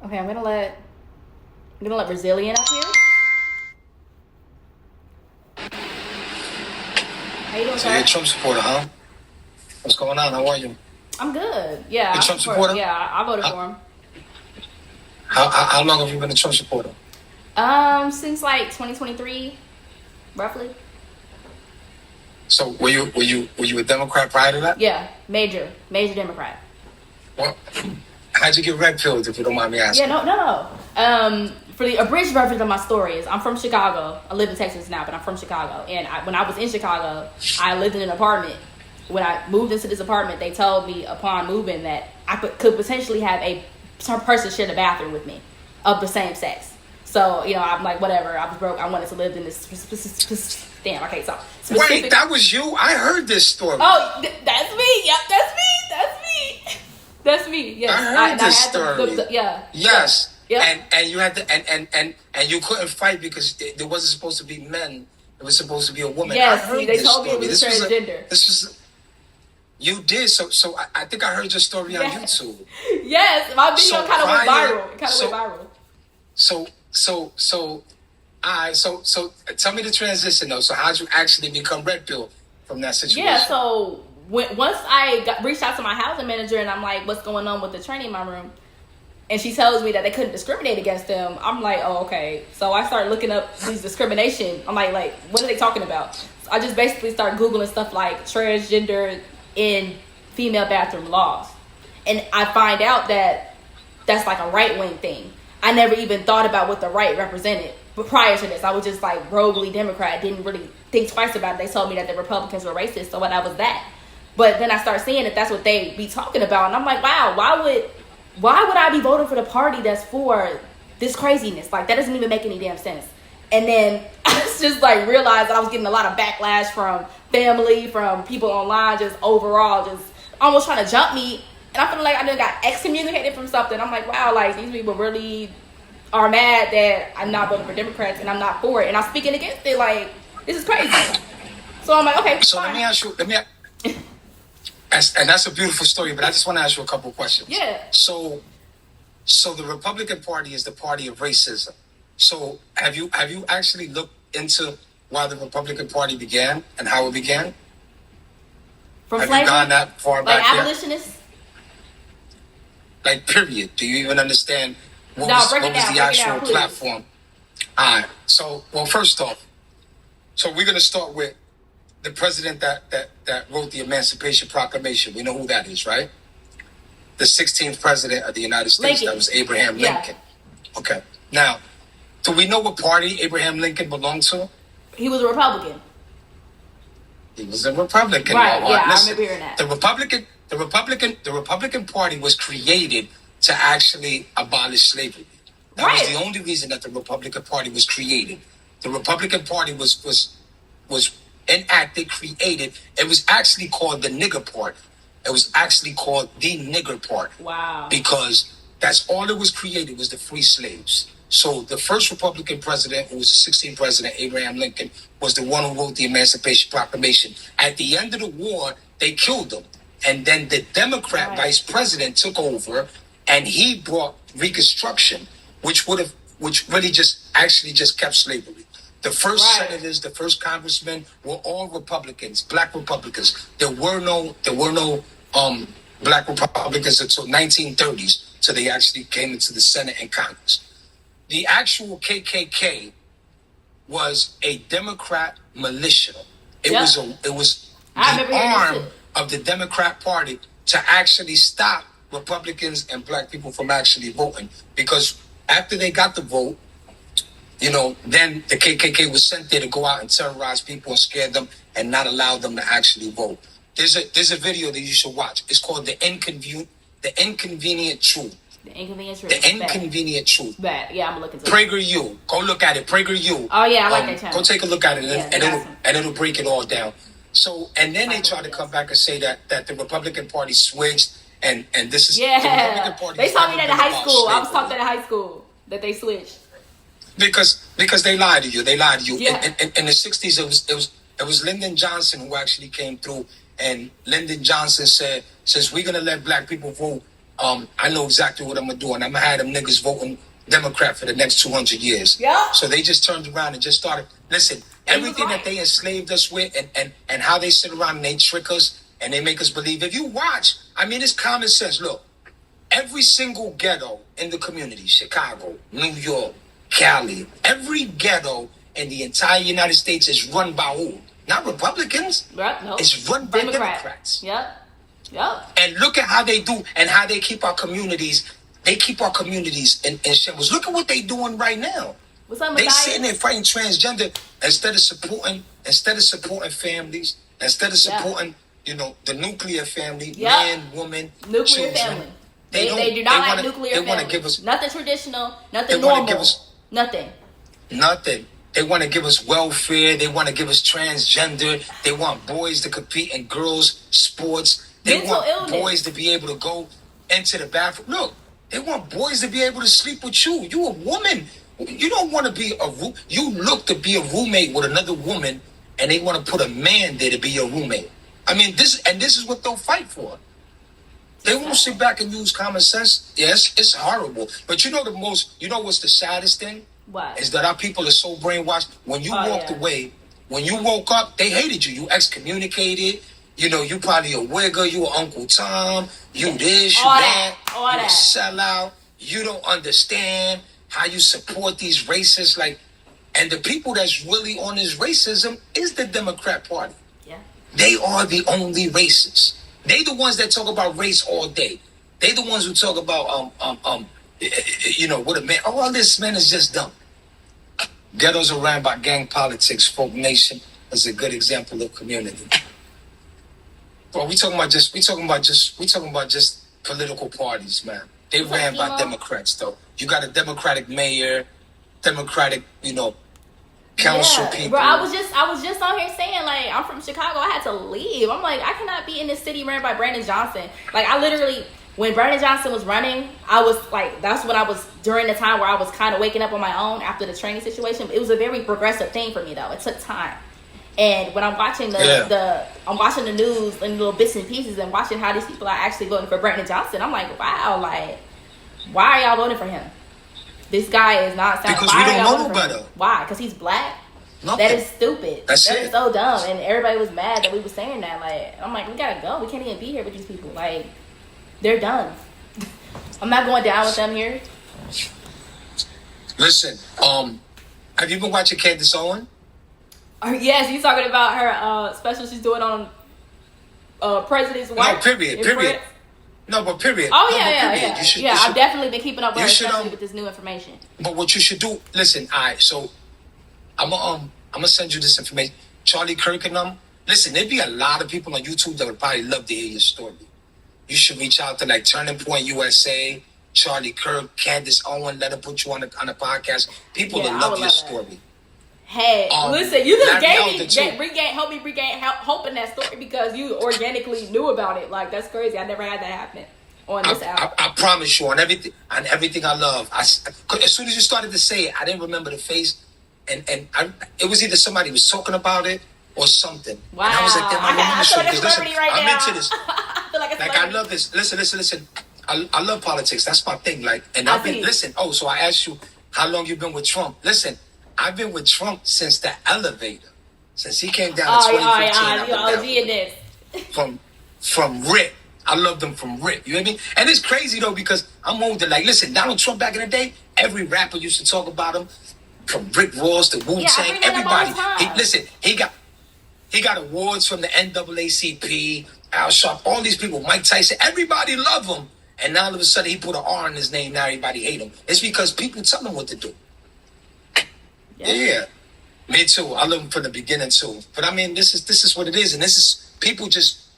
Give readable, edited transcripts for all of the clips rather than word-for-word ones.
Okay, I'm gonna let Brazilian up here. How you doing, So sir? you're a Trump supporter, huh? What's going on? How are you? I'm good. Yeah, You're a Trump supporter? Yeah, I voted for him. How long have you been a Trump supporter? Since like 2023, roughly. So were you a Democrat prior to that? Yeah, major Democrat. Well, how'd you get red pilled, if you don't mind me asking? Yeah, no. For the abridged version of my story is I'm from Chicago. I live in Texas now, but I'm from Chicago. And when I was in Chicago, I lived in an apartment. When I moved into this apartment, they told me upon moving that I could potentially have some person share the bathroom with me of the same sex. So, I'm like, whatever. I was broke. I wanted to live in this. Damn, okay, so. Wait, that was you? I heard this story. Oh, that's me. Yep, that's me. That's me. Yes. I heard this story. Yeah. Yes. Yeah. And you had to and you couldn't fight because there wasn't supposed to be men. It was supposed to be a woman. Yes, they told me it was transgender. You did. So I think I heard your story on YouTube. Yes, my video kind of went viral. It kind of went viral. So tell me the transition though. So how'd you actually become red pill from that situation? Yeah, so once I reached out to my housing manager and I'm like, what's going on with the tranny in my room? And she tells me that they couldn't discriminate against them. I'm like, oh, okay. So I started looking up these discrimination. I'm like, what are they talking about? So I just basically started Googling stuff like transgender in female bathroom laws. And I find out that that's like a right-wing thing. I never even thought about what the right represented. But prior to this, I was just like roguely Democrat. Didn't really think twice about it. They told me that the Republicans were racist, so that was that. But then I started seeing that that's what they be talking about. And I'm like, wow, why would I be voting for the party that's for this craziness? Like, that doesn't even make any damn sense. And then I just like realized that I was getting a lot of backlash from family, from people online, just overall, just almost trying to jump me. And I feel like I done got excommunicated from something. I'm like, wow, like these people really are mad that I'm not voting for Democrats and I'm not for it. And I'm speaking against it. Like, this is crazy. So I'm like, okay, so fine. let me ask you, and that's a beautiful story, but I just want to ask you a couple of questions. Yeah. So the Republican Party is the party of racism. So have you actually looked into why the Republican Party began and how it began? From have slavery? You gone that far like back? Abolitionists? Like, period. Do you even understand what was the actual platform? All right. So, well, first off, so we're going to start with the president that wrote the Emancipation Proclamation. We know who that is, right? The 16th president of the United States. Lincoln. That was Abraham Lincoln. Yeah. Okay. Now, do we know what party Abraham Lincoln belonged to? He was a Republican. He was a Republican. Right, yeah, I remember hearing that. The Republican Party was created to actually abolish slavery. That was the only reason that the Republican Party was created. The Republican Party was enacted, created. It was actually called the Nigger Party. It was actually called the Nigger Party. Wow. Because that's all it was created was to free slaves. So the first Republican president, who was the 16th president, Abraham Lincoln, was the one who wrote the Emancipation Proclamation. At the end of the war, they killed him. And then the Democrat vice president took over, and he brought Reconstruction, which really just kept slavery. The first senators, the first congressmen were all Republicans, black Republicans. There were no black Republicans until 1930s, so they actually came into the Senate and Congress. The actual KKK was a Democrat militia. It was the arm of the Democrat Party to actually stop Republicans and black people from actually voting. Because after they got the vote, then the KKK was sent there to go out and terrorize people and scare them and not allow them to actually vote. There's a video that you should watch. It's called The Inconvenient Truth. The Inconvenient Truth. The Inconvenient Truth. Bad. Yeah, I'm looking to PragerU. Go look at it. PragerU. Oh yeah, I like that channel. Go take a look at it, and it'll break it all down. So, and then they try to come back and say that the Republican Party switched, and this is the Republican Party. They told me that in high school. I was taught that in high school that they switched. Because they lied to you. They lied to you. Yeah. In the 60s, it was Lyndon Johnson who actually came through, and Lyndon Johnson said, since we're gonna let black people vote I know exactly what I'm gonna do, and I'm gonna have them niggas voting Democrat for the next 200 years. Yeah. So they just turned around and just started. Listen, everything that they enslaved us with, and how they sit around and they trick us and they make us believe. If you watch, I mean, it's common sense. Look, every single ghetto in the community, Chicago, New York, Cali, every ghetto in the entire United States is run by who? Not Republicans. Right, no. It's run by Democrats. Yep. Yep. And look at how they do and how they keep our communities. They keep our communities in shambles. Look at what they doing right now. What's up, they sitting there fighting transgender instead of supporting families, instead of supporting, the nuclear family, man, woman, nuclear children. family. They do not like nuclear family. They want to give us nothing traditional, nothing normal, nothing. Nothing. They want to give us welfare. They want to give us transgender. They want boys to compete in girls' sports. They want boys to be able to go into the bathroom. Look, they want boys to be able to sleep with you. You a woman. You don't want to be you look to be a roommate with another woman, and they want to put a man there to be your roommate. I mean, this is what they'll fight for. They won't sit back and use common sense. Yes, it's horrible. But you know what's the saddest thing? What? Is that our people are so brainwashed. When you walked away, when you woke up, they hated you. You excommunicated. You probably a wigger. You a Uncle Tom. You this, you that. You a sellout. You don't understand how you support these racists. And the people that's really on this racism is the Democrat Party. Yeah. They are the only racists. They the ones that talk about race all day. They the ones who talk about what a man. All this man is just dumb. Ghettos are ran by gang politics. Folk Nation is a good example of community. Bro, we talking about just political parties, man. They ran by Democrats, though. You got a Democratic mayor, Democratic, council people. Bro, I was just on here saying, I'm from Chicago. I had to leave. I'm like, I cannot be in this city ran by Brandon Johnson. I literally, when Brandon Johnson was running, I was that's when I was during the time where I was kind of waking up on my own after the training situation. It was a very progressive thing for me, though. It took time. And when I'm watching I'm watching the news and little bits and pieces and watching how these people are actually voting for Brandon Johnson, I'm like, wow, why are y'all voting for him? This guy is not sound. Because we don't know no better. Why? Because he's black? Nothing. That is stupid. That is so dumb. And everybody was mad that we were saying that. I'm like, we gotta go. We can't even be here with these people. They're done. I'm not going down with them here. Listen, have you been watching Candace Owen? Yes, you talking about her special she's doing on President's Wife? No, period. No, but period. Oh, yeah. I've definitely been keeping up with her, especially with this new information. But what you should do, listen, all right, so I'm gonna send you this information. Charlie Kirk and them, listen, there'd be a lot of people on YouTube that would probably love to hear your story. You should reach out to Turning Point USA, Charlie Kirk, Candace Owen, let her put you on the podcast. People will love your story. Hey, listen, you just help me regain hope in that story because you organically knew about it. That's crazy. I never had that happen on this app. I promise you, on everything I love. As soon as you started to say it, I didn't remember the face, and it was either somebody was talking about it or something. Wow. And I was like, damn, I feel like a celebrity right I'm now. into this. I feel like a celebrity. I love this. Listen. I love politics. That's my thing. And I've been, listen, so I asked you how long you been with Trump. Listen, I've been with Trump since the elevator. Since he came down in 2015. From Rip. I loved him from Rip. You know what I mean? And it's crazy, though, because I'm older. Listen, Donald Trump back in the day, every rapper used to talk about him. From Rick Ross to Wu-Tang, everybody. He got awards from the NAACP, Al Sharp, all these people, Mike Tyson. Everybody love him. And now all of a sudden he put an R in his name. Now everybody hate him. It's because people tell him what to do. Yeah. Me too. I love him from the beginning too. But I mean, this is what it is. And this is people just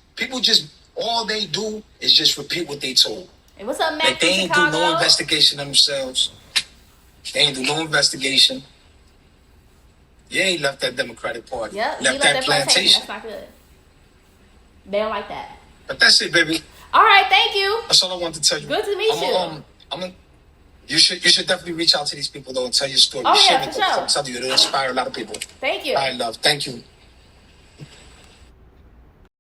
all they do is just repeat what they told. Hey, what's up, Mac? They ain't do no investigation themselves. They ain't do no investigation. Yeah, he left that Democratic Party. Yep, left that plantation. That's not good. They don't like that. But that's it, baby. All right, thank you. That's all I want to tell you. Good to meet you. You should definitely reach out to these people though and tell your story. Oh, yeah, for sure. I'm telling you, it'll inspire a lot of people. Thank you. All right, love. Thank you.